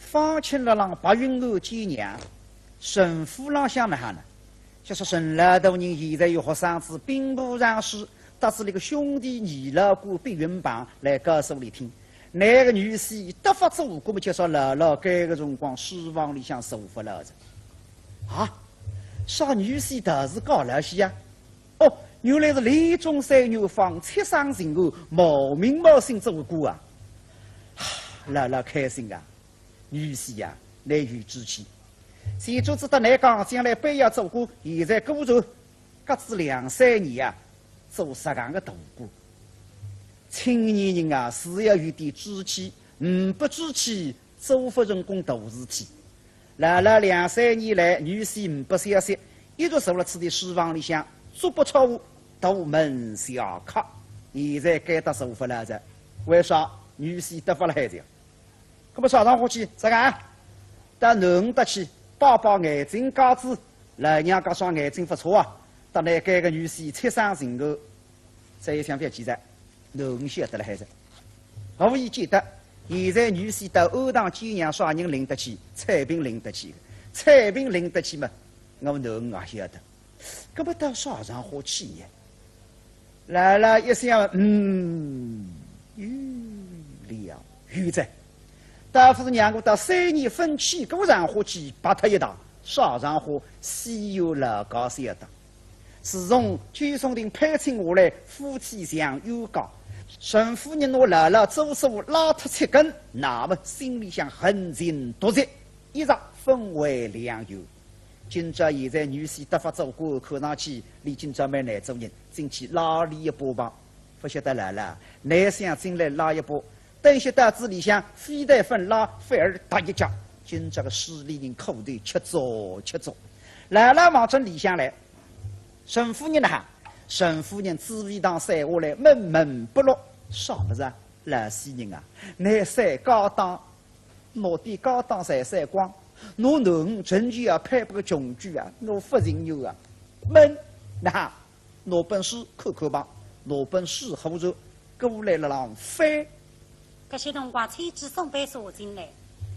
方清了让白云儿见娘，神父浪向了哈呢。就是神老大人现在有学生子兵部上书，得知那个兄弟二老姑碧云旁来告诉里听，那个女婿得法做过么？就说姥姥该个辰光书房里向受罚了着。啊，啥女婿倒是高了些呀？哦，原来是李中山牛坊切上人后冒名冒姓做过啊！姥姥开心啊，女婿呀，难遇之气。前主知道来讲，将来本要做官，现在孤着，各自2、3年啊，做适当的大官。青年人啊，是要有点志气，不志气，做不成功大事体。来了2、3年来，女婿不消息，一直坐了此地书房里向，足不出户，独门小客。现在该得受罚了着，为啥女婿得法了还这样？那么早上回去这个，到南得去。爸爸眼睛嘎子，老娘家双眼睛不错啊！到那该个女婿切上人后，这一想不要记着，侬晓得了还是？无意记得，现在女婿到欧堂见娘啥人领得起？彩屏领得起，彩屏领得起嘛？我侬也晓得，搿么到啥上好去呀？来了一想，了，有在。大夫是让我到3年分期购上花去拔他一趟，少上花西有老高晓得。自从居松亭派请下来，夫妻相有高，神夫人我姥姥周叔拉脱7根，那么心里想横情夺责，一直分为2有。今朝现在女婿得法做官，看上去离今朝蛮难做人，进去拉你一把吧，不晓得姥姥，难想进来拉一把。等些大子里向非得分拉，反而打一架。今这个势利人口头吃糟。来了往这里向来，沈夫人呢哈，沈夫人紫薇堂晒下来，闷闷不乐。啥不是啊？老西人啊，那晒高档，拿点高档晒光，侬侬成就要配不个穷举啊，侬不人有啊，闷那哈，拿本书看看吧，拿本书后头过来了浪飞。这些辰光，妻子送杯茶进来。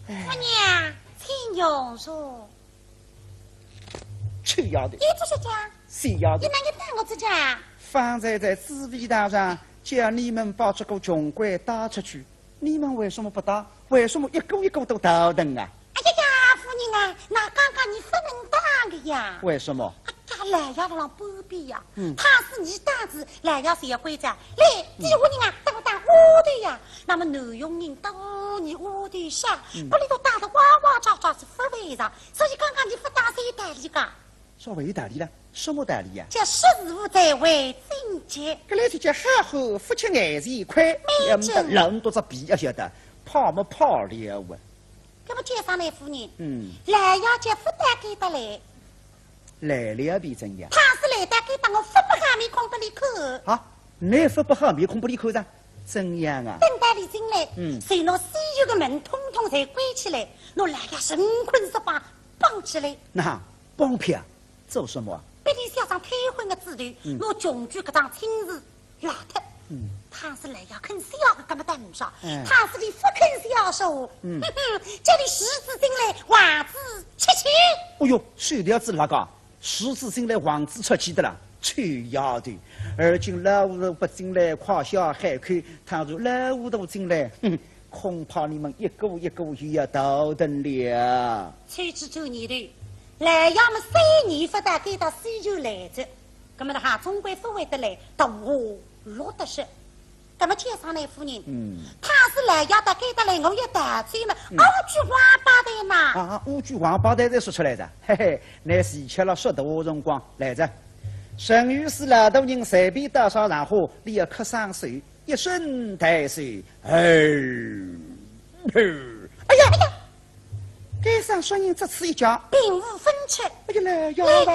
夫人，请用茶。臭丫头！一直是讲。谁丫头？你哪个带我自家？方才在紫薇堂上叫你们把这个穷鬼打出去，你们为什么不打？为什么一个一个都倒腾啊？哎呀呀，夫人啊，那刚刚你不能打的呀。为什么？来要让波比呀，他是你大子，来要谁规则？来，几户人啊，都打我的呀。那么男佣人到你我的下，不里头打得哇哇喳喳是不为上，所以刚刚你不打谁代理噶？啥为代理了？什么代理呀？叫识时务在为贞洁。搿来就叫好好夫妻眼前快，要么得人多着皮要晓得，泡么泡了啊？搿么介绍来夫人，来要叫不带给得来。来了比怎样？他是来的给当我发不下面空不里口。啊，你发不好面空不里口噻？怎样啊？等待你进来，随侬所有的门通通侪关起来，侬来个神困十八绑起来。那绑票做什么？别地写上退婚的字头，侬穷举搿张亲事拉脱。他是来要肯笑的，搿么等不上。他是你不肯笑说，叫你十字进来，王子出去。哦哟，水条子那个。十字进来，王子出去的啦，臭丫头！而今老糊涂不进来，夸笑海口；倘若老糊涂进来，恐怕你们一个一个又要倒腾了。妻子周年头，来要么3年不大给到需求来着，那么的哈，总归不会得来，到我落得是。那么介绍来夫人，他是来要得给得来，我要大嘴嘛，5句王八蛋呐！啊，5句王八蛋再说出来着，嘿嘿，那是吃了说大辰光来着。剩余是老大人随便多少上货，你要磕上手，一身带水，哎呀！该上说人这次一讲，并无分歧。哎呀来要吧，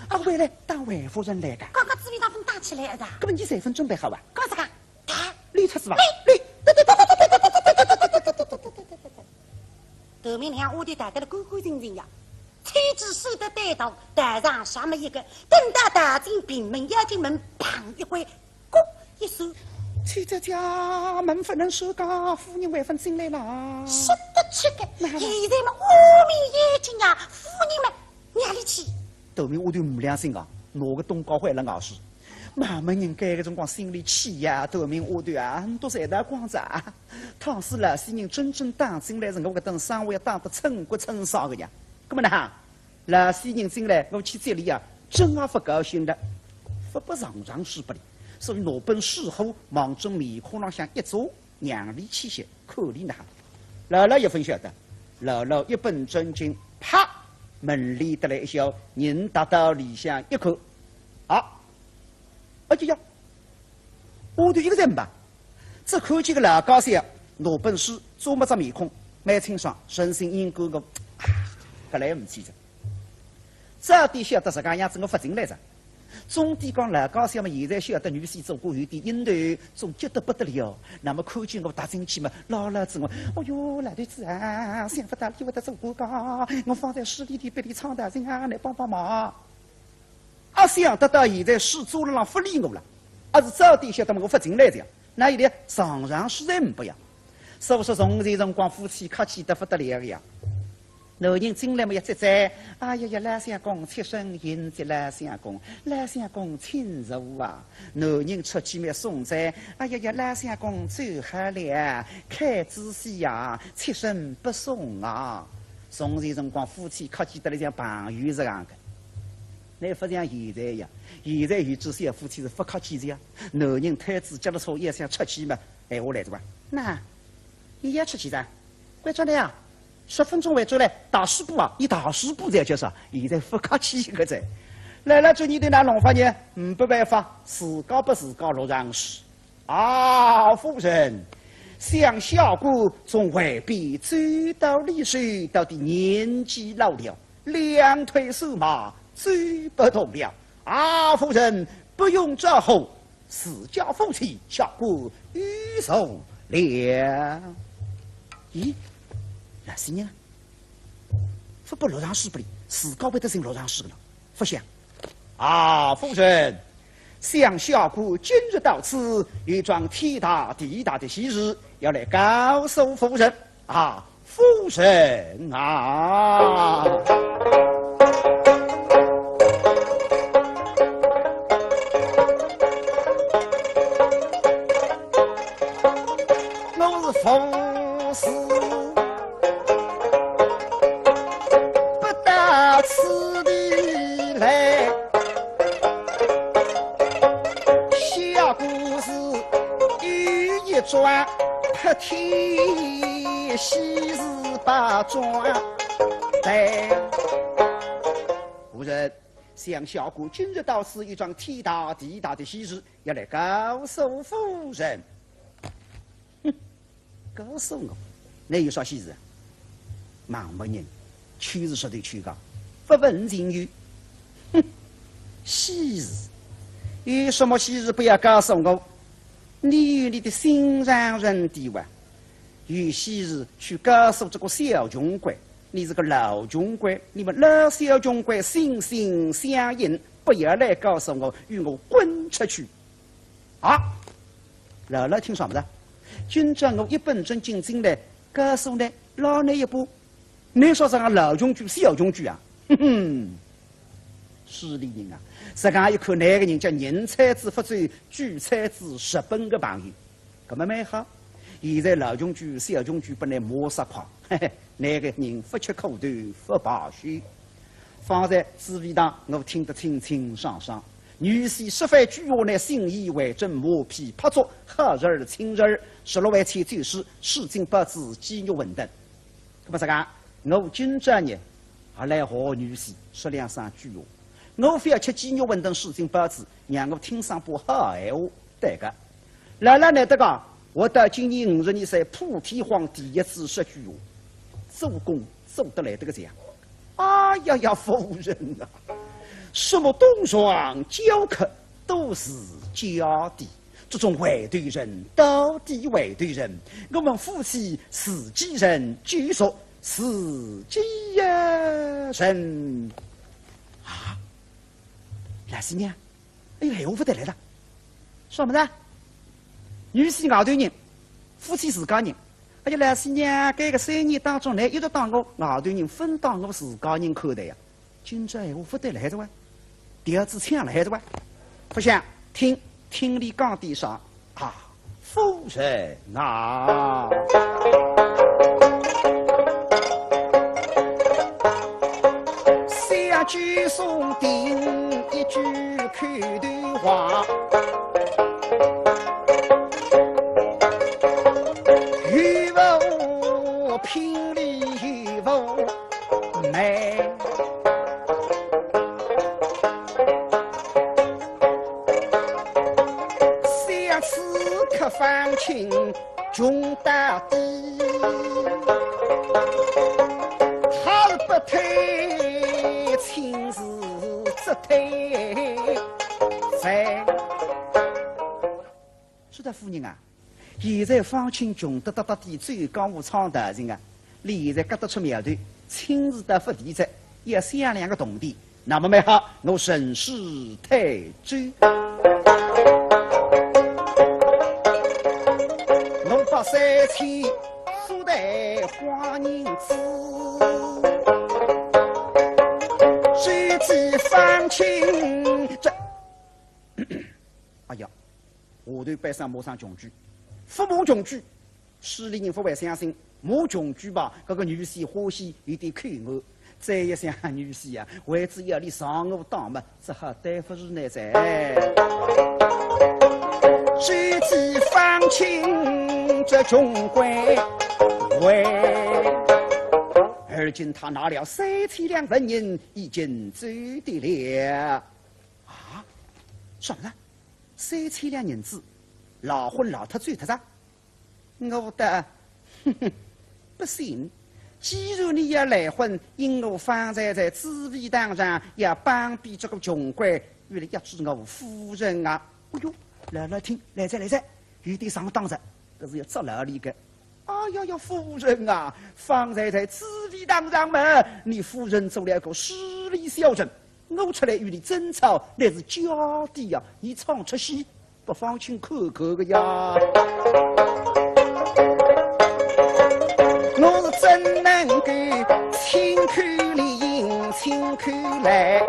啊回来当外夫人来的。刚刚紫薇大风打起来的。那么你3分准备好吧？干啥个？立出是吧？头面两屋里打得了干干净净呀，妻子守得带头，台上下么一个，等到大进平门要进门，砰一回，咕一手，妻子家门不能收高，夫人为分进来了。是的，去个，现在嘛，阿弥眼睛啊，夫人们哪里去？后面我就没良心啊，哪个东高坏了咬死？马门人该个辰光心里气呀，后面我对啊，很多在大光子啊。倘使那些人真正打进来，是我搿等生活要打得寸骨寸伤的呀。那么呢，那些人进来，我去这里啊，真啊不高兴的，不常常是不哩。所以罗本事后望着面孔上向一坐，娘里气息，可怜的很。姥姥一分晓得，姥姥一本正经，啪，门里得来一笑，人达到里向一看，啊！就要，我对一个人吧，只看见个老高些，罗本事做么子面孔，蛮清爽，神情应该个，搿来唔记着。早点晓得这个样子，我发进来着。总的讲老高些嘛，现在晓得女婿做过有点阴头，总急得不得了。那么看见我踏进去嘛，老了子我，哦哟，老头子啊，想不到你会得做过高，我放在市里的别里昌大人啊，来帮帮忙。想得到现在事做了让不理我了，是早点晓得我发进来的呀。那一点常常实在不一样。所以说从前辰光夫妻客气得不得了的呀。老人进来嘛一再再，哎呀呀，老相公切身迎接老相公，老相公请坐啊。男人出去嘛送在，哎呀呀，老相公走好了，开仔细呀，切身不送啊。从前辰光夫妻客气得来像朋友这样的。那不像现在呀，现在有这些夫妻是不客气的呀。男人太子接了车也想出去嘛，哎，我来着吧。那，你也出去噻？快转来啊！10分钟回转来，大师傅啊，你大师傅在叫啥？现在不客气个在。来了就你对那弄法呢？不办法，自家不自家落上事。啊，夫人，想小姑从外边走到丽水，到底年纪老了，两腿手麻。走不动了啊！夫人不用这后，私家夫妻小姑预受了。咦，那是呢？不落上事不哩？自家会得成落上事了，不想啊！夫人，想小姑今日到此，有桩天大地大的喜事，要来告诉夫人啊！夫人啊！风事不到此地来，小故事有一桩，破天喜事把桩来。夫人，想小姑今日到此一桩天大地大的喜事，要来告诉夫人。告诉我，那有啥喜事？盲目人，全是说对去讲，不问情语。哼，喜事有什么喜事不要告诉我？你有你的心上人的话，有喜事去告诉这个小穷鬼。你是个老穷鬼，你们老小穷鬼心心相印，不要来告诉我，与我滚出去！啊！姥姥听说不是？今朝我一本正经进来，告诉呢，老那一步，你说这个老穷举、小穷举啊？哼哼，势利人啊！实际一看那个人叫人才子不追，举才子十本个朋友，搿么蛮好。现在老穷举、小穷举不能磨杀狂，嘿嘿，那个人不吃苦头，不罢休。放在紫薇堂，我听得清清爽爽。女婿十番句话呢，心意为真，磨皮拍作好人儿、亲人儿，16万千就是市井八字、鸡肉文等。那么这个，我今朝呢，还来和女婿说2、3句话。我非要吃鸡肉文等市井八字，让我听上把好闲话。对个，姥姥呢得讲，我到今年50年岁，普天皇第一次说句话，做工做得来这个这样。哎呀呀，夫人啊！什么东床教客都是假的，这种坏对人到底坏对人？我们夫妻自己人，据说自己人啊！老师娘，哎呦，我不得来了，说么子？女婿外头人，夫妻自家人，而且来是娘该个3年当中来，一直当我外头人分当我自家人口袋呀。今朝闲话不得来着哇，第二次抢来着哇，不想听里讲的啥啊，夫人啊。3句送定，1句口头话。与我拼里与我美，3次可放情穷大地，他不退亲自只退在。是的，夫人啊。现在方清穷得的最高武昌大人啊，现在割得出苗头，亲自到府地在，要商量个动地。那么蛮好，我顺势退走。我把3千苏代花银子，谁知方清这，哎呀，下头背上抹上穷举。父母穷举，市里人不会相信。母穷举吧，这个女婿欢喜有点看我。再一想，女婿啊，为只要你上我当嘛，只好对付是那噻。谁知方清这穷鬼为，而今他拿了3千两纹银，已经走得了。啊，什么？3千两银子？老婚老太追他啥？我的，不行。既然你要来婚，因我方才在紫薇堂上要帮比这个穷鬼，原来要知我夫人啊！哎呦，来听，来在，有点上当着，可是要捉牢你个。哎呀，夫人啊，方才在紫薇堂上嘛，你夫人做了个失礼小人，我出来与你争吵，那是娇弟呀，你闯出戏。不放心看看个呀！我是怎能够亲口里亲口来，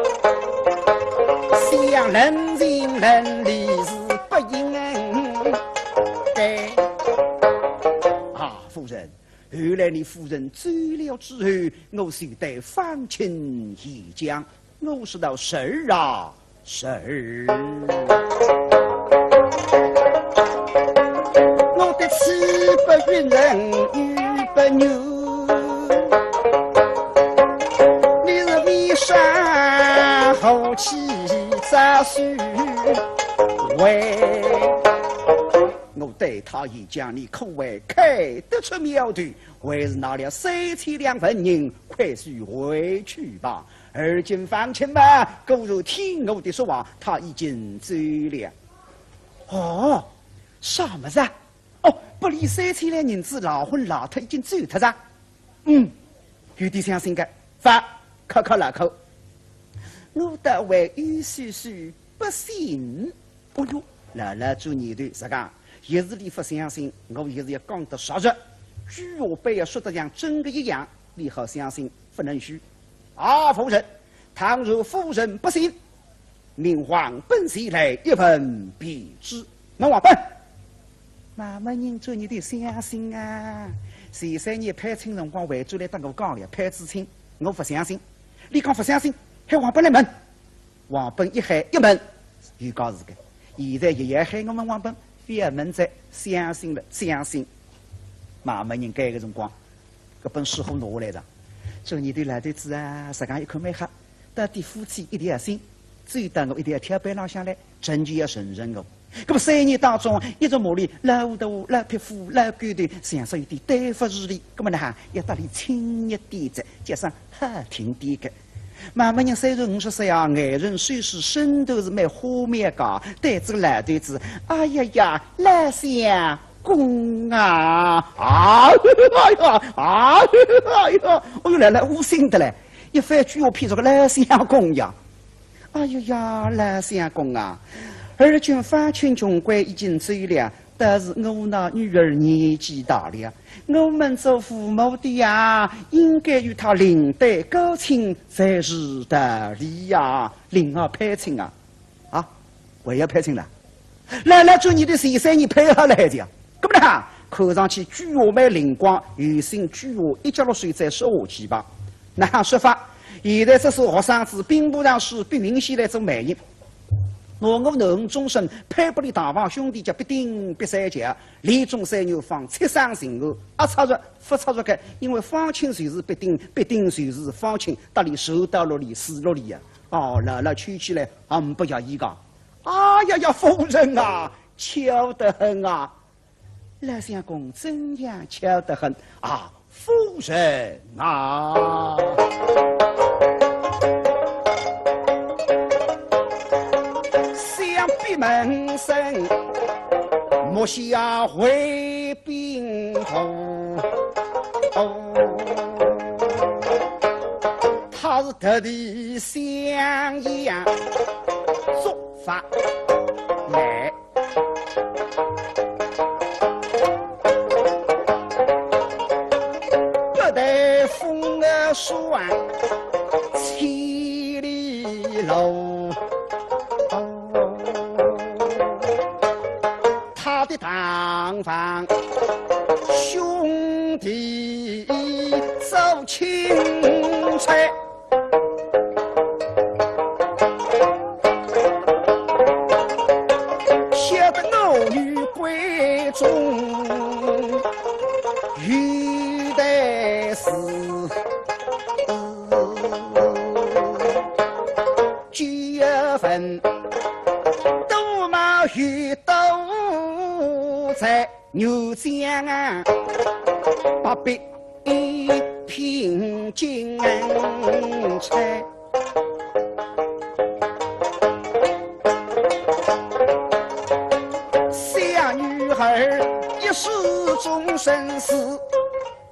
想人情人理是不应该。啊，夫人，后来你夫人走了之后，我就得放亲一讲，我是道事儿啊事儿。我的妻不允人，玉不牛。你是为啥后期杂书为？我对他一讲，你可谓开得出苗头，还是拿了3千两纹银，快速回去吧。而今方清嘛，狗如听我的说话，他已经走了。哦，什么子啊？哦，不离3千两银子，老婚老太已经走脱了。有点相信的，口老口。我的为于叔叔不信。哦哟，老做年头是讲，一时你不相信，我一时要讲得实实，句话非要说得像真的一样，你好相信，不能虚。啊，夫人，倘若夫人不信，明皇本席来一份便知。我往本，妈妈人做你的相信啊！前3年派亲辰光，回转来跟我讲了，派知青，我不相信。你讲不相信，喊王本来问，王本一喊一问，又讲是个。现在爷爷喊我们王本，非要问在相信了，相信。妈妈人该个辰光，搿本书好拿来着。做你的老头子啊，实际一看蛮黑，到底夫妻一定要信，最到我一定要挑背浪下来，真就要承认我。那么3年当中，一直磨砺老糊涂、老匹夫、老狗头，想说有点对付事理。那么呢哈，要搭理轻一点子，加上好听点的。妈妈人虽然50岁啊，爱人虽是身都是蛮花面高，对这个老头子，哎呀呀，老相公啊，哎呀，哎呦，来无心的嘞，一番句话骗这个老相公呀，哎呀呀，老相公啊。而今方清穷鬼已经走了，但是我那女儿年纪大了，我们做父母的呀，应该与她领队沟亲才是得理呀。领儿配亲啊，啊，我也要配亲了。来做你的13年配合来着，咁么呢？看上去巨额蛮灵光，有心巨额一家落水再说下去吧。那样说法，现在这是学生子兵部上书逼明显来做媒人。我能终身配不离大王兄弟家必定必三家，连中三牛方七伤情恶，阿插入不插入个，因为方亲就是必定就是方亲，得里受到了里死了里呀。哦，来吹起来，不要一个。哎呀，夫人啊，巧得很啊！老相公怎样巧得很啊，夫人啊！想必门生莫下回兵后，他是特地想样做法来。风儿霜千里路，他的堂房兄弟走青菜，晓得我女闺中遇得是9月份，都毛鱼都在牛江啊，把笔品金钗。小女孩一世终身事。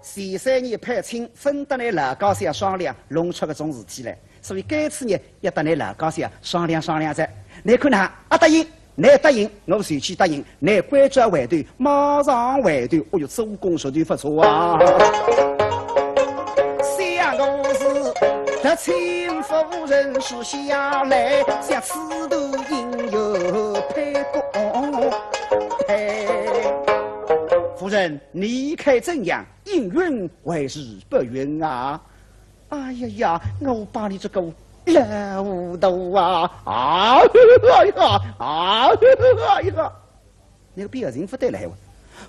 13年配亲，分得来老高下商量，弄出个种事体来。所以这次呢，要得来老高下商量着。你看哪，答应，你答应，我随去答应。你关照回头，马上回头。哦哟，做工手段不错啊！想我是得亲夫人是下来，像赤头应有配公配。夫人，你看怎样？应允还是不允啊？哎呀，我把你这个老头啊！那个表情不得来哇！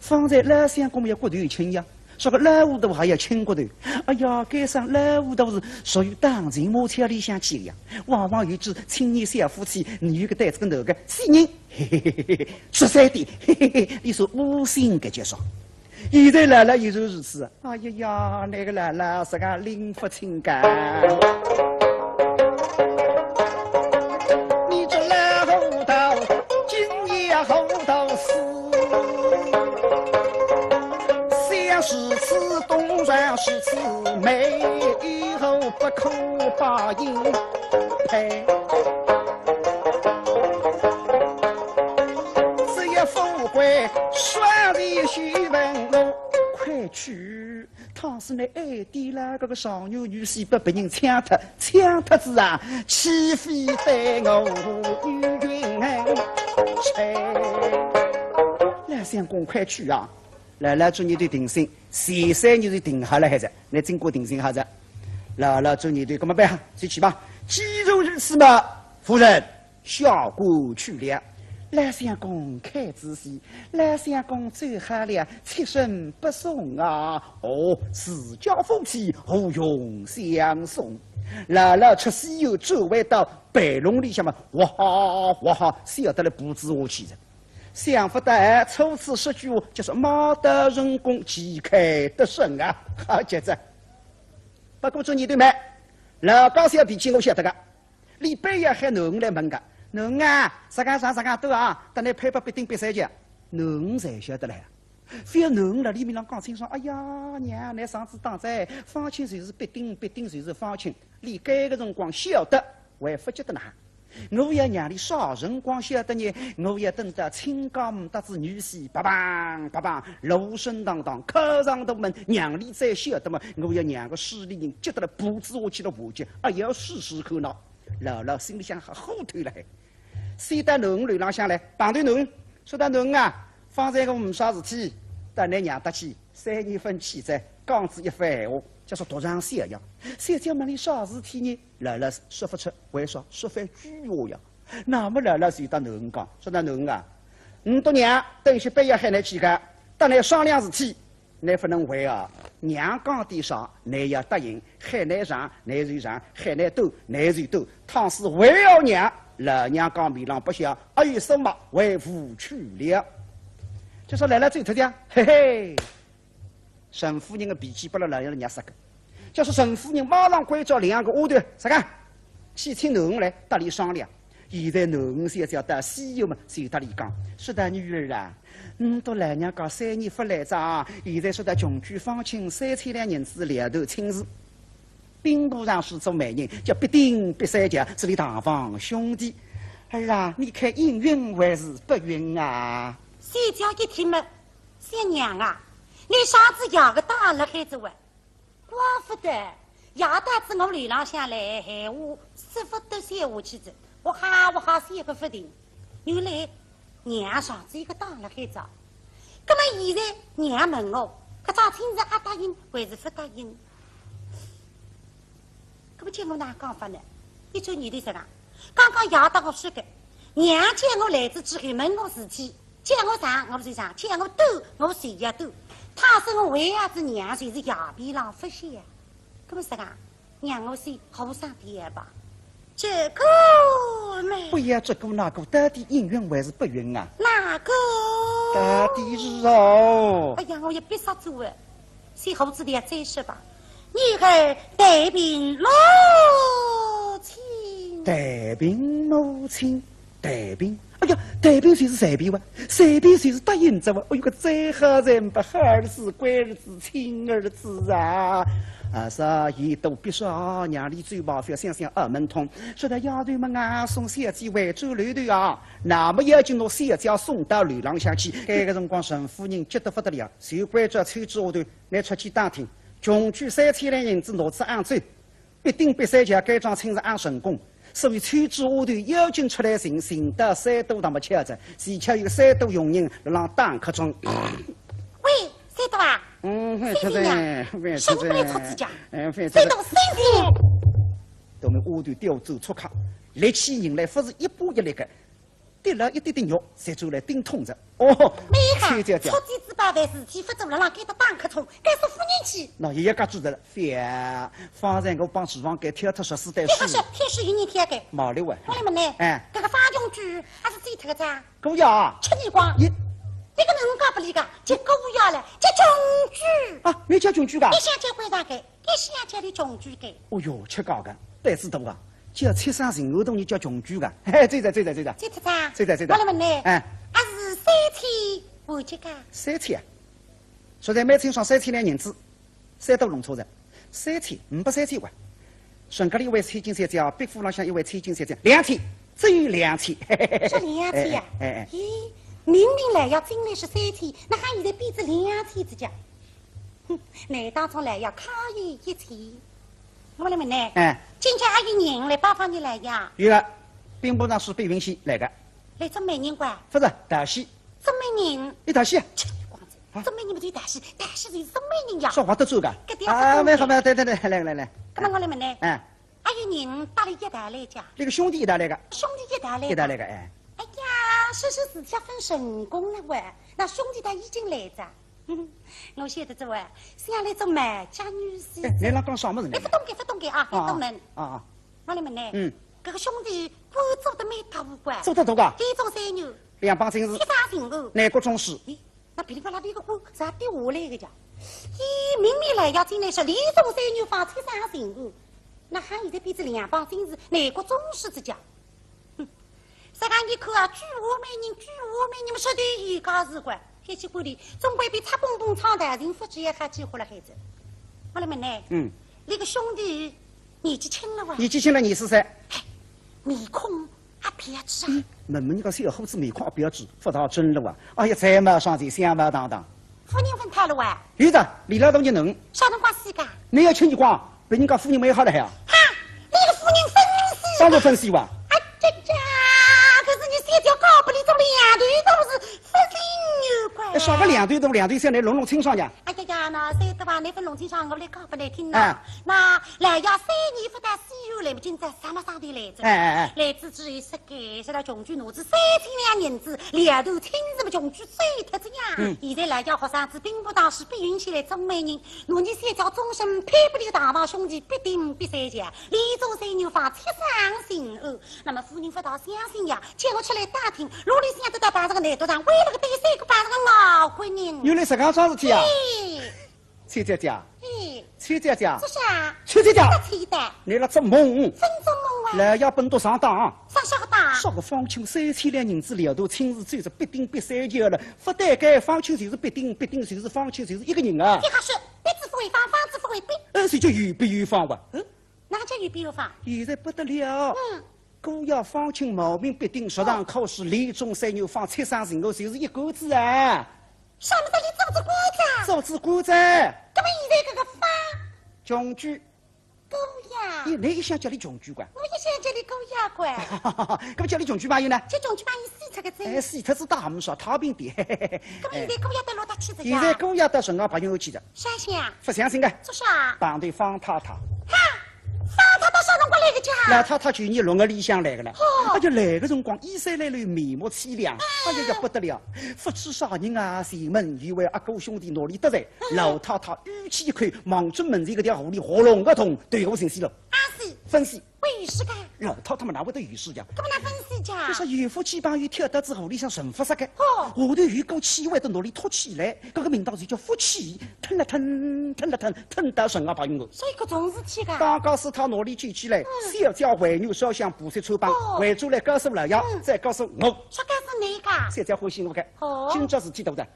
方才老相公要骨头亲呀，说个老糊涂还要亲骨头。哎呀，该上老糊涂是属于当今母亲里向去呀，往往有指青年小夫妻，你有个带着个那个死人，13点，你说无心个结束。现在姥姥也是如此。哎呀，那个姥姥是个灵不清干。你这老糊涂，今夜糊涂死。想是此东然是此美，以后不可把应配。只要富贵，双人须问我。快去！他是那爱弟啦，这个少女女婿被别人抢脱子啊，岂非对我与云吹？来相公，快去啊！来做你的定心，13年就定下来还是？来经过定心还是？来做你的，干嘛办？去去吧。既如如此嘛，夫人，下过去了。来相公看仔细，来相公走下了，妾身不送啊！哦，自家夫妻何用相送？姥出西游走回到白龙里向嘛，哇哈，笑得来不知我去着。想不到初次说句话，就是马得人工，旗开得胜啊！好接着，不过做你对没？老高小脾气我晓得个，礼拜一还侬来问个。侬啊，啥个都啊，等你配不必定必三家，侬才晓得来。非要侬了，里面上讲清爽，哎呀娘，你上次当在方亲就是必定就是方亲，连该个辰光晓得，还不觉得呢。我要让你啥辰光晓得呢？我要等到清江得知女婿，梆梆梆梆，锣声当当，敲上大门，让你再晓得嘛？我要让个市里人接得了布置下去了户籍，要试试看喏。姥姥心里想还后退了还。谁到侬楼浪向来，碰到侬，说到侬啊，方才我没啥事体，但你娘得去3年份起在，讲子一番闲话。叫说独上小呀，小姐问你啥事体呢？姥姥说不出，为啥说番句话呀？那么姥姥就到侬讲，说到侬啊，你多娘等些半夜喊你去个，等你商量事体，你不能回啊。娘讲点啥，你要答应，喊你上，你就上；喊你斗，你就斗。倘是为了娘，老娘讲面浪不响，有什么为无去了？就说姥姥最头讲，嘿嘿。沈夫人的脾气把老爷娘杀个，叫是沈夫人马上关照2个丫头，啥个？去请侬来搭理商量。现在侬现在到西游嘛，就搭理讲，说到女儿啊，到老娘讲3年不来账，现在说到穷居方亲3千两银子2头亲事，兵部尚书做媒人，叫必定必三家，这里堂房兄弟。儿啊，你看应允还是不允啊？小姐一听嘛，小娘啊。你啥子养个大了孩子喂？怪不得亚大子我楼浪下来喊我师傅都写下去子，我哈写个不停。原来娘上子一个大了孩子，那么现在娘问我，搿桩亲事阿答应还是不答应？搿么叫我哪讲法呢？一周年的时候，刚刚亚大我说的，娘叫我来自之后问我事体，叫我上我就上，叫我斗我谁也斗。他说我为伢子娘就是牙皮浪不些，搿么是个让我先后生点吧。这个嘛，不要这个那个，到底应允还是不允啊？哪个？到底是哦。哎呀，我也别杀做哎，先后子的再说吧。你看带兵母亲，带兵母亲，带兵。哎呀，带兵谁是随便哇？随便谁是答应着哇？哎呦个再好人不好儿子、乖儿子、亲儿子啊！啊啥也都必须啊！娘里最麻烦，想想二门通，说到丫头们啊，送小姐回州楼头啊，那么要紧拿小姐送到楼浪向去。这个辰光，沈夫人急得不得了，就关着抽纸下头，来出去打听，穷举3千两银子拿去按走，必定必三家该桩亲事按成功。所以穿指下头妖精出来寻到3都他们敲着，前巧有3都佣人让档客中。喂，3都啊？先生呀，什么不来出指甲？3都先生，他们下头吊走出卡，立起人来，不是一步一立个，跌了一点点肉，才走来顶痛着。哦，没哈，出几子把饭事体不做了，让给他档客冲，该是夫人去。那爷爷家住的了，反方才我帮厨房给挑脱14袋水。天是有人挑给。毛六啊。我来问你，这个发穷居还是最特个子？狗呀！吃你光。这个能干不离个，叫狗呀了，叫穷居。啊，没叫穷居噶？你想叫归上给，你想叫你穷居给。哦哟，吃高个，胆子大啊！叫切上人后头你叫穷居个，嘿，对的。最特子。我来问你，还是3天户籍个？3天啊！昨天每天上3千两银子，3都弄错了。3天，5003天哇！顺格里一位千金小姐，北府浪向一位千金小姐，2天，只有2天。说2天呀？咦，明明来要真的是3天，那还现在变成2天之家？哼，难当中来要考验1天。我来问你，今天还有人来拜访你来呀？有个，兵部尚书贝云熙来个。来做媒人官？不是，大戏。做媒人？一大戏。吃你光子，做媒人不就大戏？大戏就是做媒人呀。说话都做个。啊，没好没，对，来。那么我来问你，还有人带了一大来家？那个兄弟一大来个。兄弟一大来个，哎呀，事事分成功了喂，那兄弟他已经来着。我晓得这位想来做卖家女婿。你那讲啥么子呢？不懂给啊，懂门。我来问你，这个兄弟官做得蛮大官。做得多噶？地中三牛，2帮亲事。7杀人偶。南国中士。那噼里啪啦的一个官咋掉下来个叫？明明来要进来是地中三牛放7杀人偶，那还现在变成2帮亲事南国中士之家。啥个你看啊，举我美人们说的一家事官。天气管理总归比擦蹦蹦唱大人福气还几乎了孩子。我来问你，那个兄弟年纪轻了哇？年纪轻了，24岁。面孔啊，别指啊！问问你个小伙子面孔，别指，不到真了啊！哎呀，再没上去，相不当当。夫人问他了哇？有的，离了多年侬，小辰光死个？没有亲戚光，被人家夫人没好了还啊？哈，你个夫人分析？当然分析哇！啊，这可是你三条高不离中两腿都是分分牛块。少个2对多，2对3来弄弄清爽呀！哎呀呀，那三的话，那份弄清爽，我来讲不来听呐。那来要3年不但西游来不进在什么上头来着？来自之后是改是了穷举奴子3000两银子，两头亲自不穷举追特子呀。现在来要学生子兵部当时必允许来中美人，若你三条终身配不了大王兄弟，必定必三强，李中三牛房七上心偶。那么夫人不到相信呀，叫我出来打听，罗里想得到把这个男督长为了个对3个把这个老闺人。原来是干桩事体啊！崔姐姐，崔姐姐，这啥？崔姐姐，崔的，你那做梦，分做梦啊！来要本多上当，上啥个当？少个方丘3000两银子两头亲自追着，必定必三强了。不但该方丘就是必定就是方丘就是一个人啊！这还是必子不为方，方子不为必。所以叫有必有方吧？哪叫有必有方？现在不得了。孤要方丘冒名必定，学堂考试李中3牛方7上人偶就是一个字啊！什么叫你造子瓜子？造子瓜子。那么现在这个方穷举。狗呀！你一想叫你穷举官？我一想叫你狗呀官。那么叫你穷举嘛有呢？叫穷举嘛，你死出个子。死出子大木少太平点。那么现在狗呀得落到起子呀？现在狗呀得顺港把牛去的。相信啊？不相信的。做啥？帮对方太太。哈！方太太啥辰光来个家？老太太去年弄个里向来个了。而且来个辰光衣衫褴褛，面目凄凉。哎呀，不得了！夫妻2人啊，前门以为阿哥兄弟哪里得罪？老太太语气一看，望准门前个条狐狸活龙个痛，对我分析了。分析。为什个？老太他们哪会得语事讲？怎么来分析讲？就是有夫妻帮鱼跳得之后里向神佛杀个。下头有股气味到哪里吐起来？这个名道就叫福气，吞了吞，吞了吞，吞到神啊把用头。所以搿种事体个。刚刚是他哪里举起来？小叫回牛烧香，菩萨穿帮，回出来告诉老爷，再告诉我。啥告诉你个？现在欢喜我个。今朝事体大的。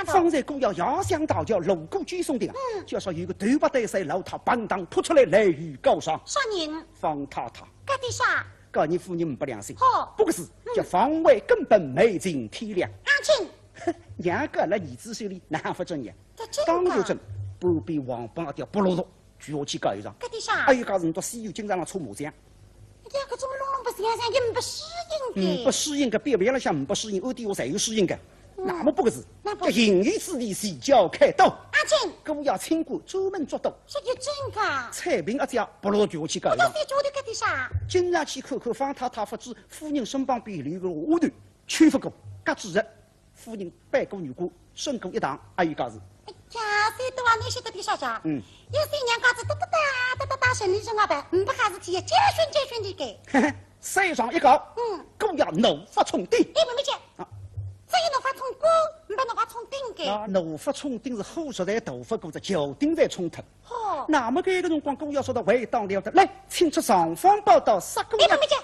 方才公要压香大叫，锣鼓举松的。就说有个头发带水老太棒当扑出来雷雨高上。啥人？方太太。搿点啥？告你夫人不良心。不过是叫方位根本没尽体谅。阿青，两个那儿子手里难不正呀？当就正，不比王八条不落落，举我去告一场。搿点啥？还有家人到西游经常搓麻将。这个种弄不相像，也不适应的。不适应个，别了想不适应，暗地我才有适应个。那么不个是，叫淫欲之地，洗脚开刀。阿青，我要清官专门捉刀。是有真个？彩屏一家不落举我去告一场。我在桌头搿点啥？经常去看看方太太不知夫人身旁边留个下头，缺乏个隔几日，夫人搬过女过，升过一堂，还有家事。哎呀，三多啊，你晓得点啥子？有三娘家子哒哒生意生啊办，不哈事体，接选的给。山上一告，我要怒发冲顶。妹妹姐，这一怒发冲锅，不怒发冲顶给。怒发冲顶是火烧在豆腐锅子，脚顶在冲脱。那么这个辰光，我要说到回当了的，来，请出上方报道，杀狗。妹妹姐，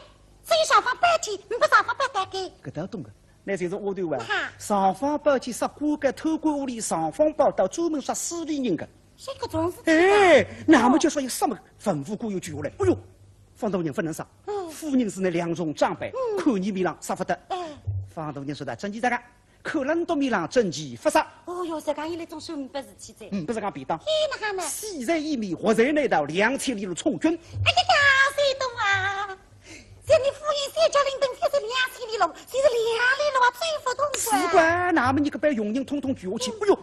这一上方半天，不上方半大给。搿倒懂个。那就是下头啊！上方报去杀瓜个偷官屋里，上方报道专门杀私利人个。是个种事。那么就说有什么吩咐过又举下来？哎呦，方大人不能杀，夫人是那2重长辈，看你面上杀不得。方大人说的真记这个，看了你到面上真记不杀。哦哟，这讲有那种手不是体在。不是讲便当。那哈呢？死在一米，活在那道2000里路充军。哎呀呀，谁懂啊？像你夫人3家领灯，才是2000里路，才是2里路啊，最不懂的。奇怪，那么你个把佣人统统举下去，哎呦，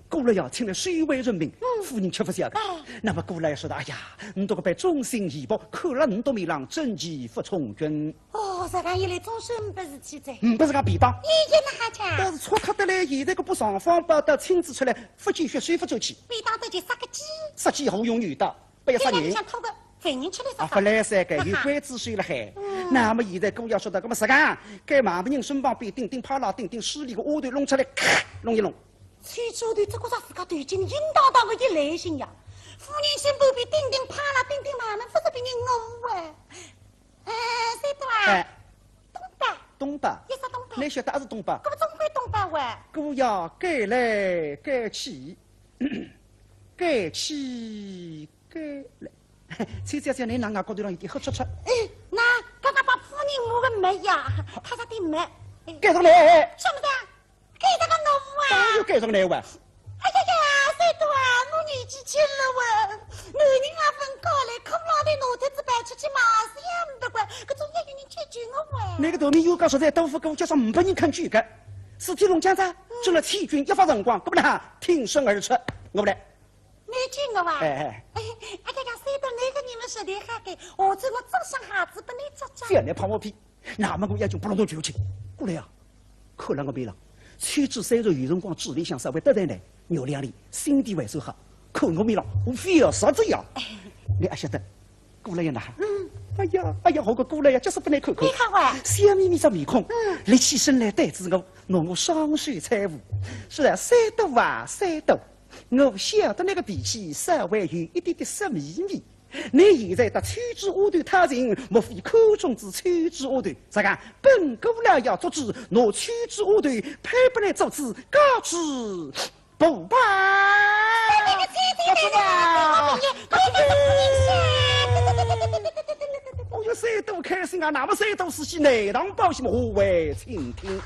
过了要请来谁为人民？夫人却不晓得。那么过来说的，哎呀，你这个被忠心义薄，看了你到面上真气不从军。哦，这讲原来终身不是体在。不是讲便当。那哈讲。但是错克得来，现在个不上方报道亲自出来，不见血水不走气。便当得就杀个鸡。杀鸡后用女的，不要杀人。想偷个犯人出来杀。不来三个有鬼子水了海。那么现在我要说到，那么实讲，该盲人身旁边顶啪啦顶势利个下头弄出来，咔弄一弄。崔州头这个啥自家对劲，硬当当个一来心呀！夫人身旁边顶啪啦顶嘛，那不是被人误哎！谁多啊？东北。也是东北。你晓得还是东北？搿么总归东北哇！我要改来改去，改去改来。崔小姐，你哪高头上有点黑出出？那刚刚把夫人我的妹呀，他的妹。改上来。什么的？改这个侬啊？当然改上来哇。哎呀呀，三多啊，我年纪轻了哇，男人啊分高来，苦劳的脑袋子摆出去嘛，是样的怪，搿种也有人解决我哇。那个头面又讲实在豆腐锅加上500人肯举个，史天龙讲啥？做了欺君一发辰光，搿不啦挺身而出，我不来。你听我哇！哎呀呀，三多那个你们实在好该，下次我真想孩子把你捉着。不要来碰我屁，那么我也就不让侬求情。过来啊，看了我背了，妻子虽然有辰光嘴里向稍微得罪来，肉量里心地还算好。看我背了，我非要啥子呀？你还晓得？过来呀那。哎呀，好个过来呀，就是不来看看。你好哇！笑眯眯着面孔，立起身来对着我，拿我双手搀扶。是啊，三多啊，三多。我晓得那个脾气稍微有一点点色迷迷。你现在到区之下头他人，莫非口中之区之下头？咋个？本姑娘要做主，拿区之下头配不来做主，告知不罢。那个姐姐来了，我有三多开心啊，那么三多事情内堂报喜，我为倾听。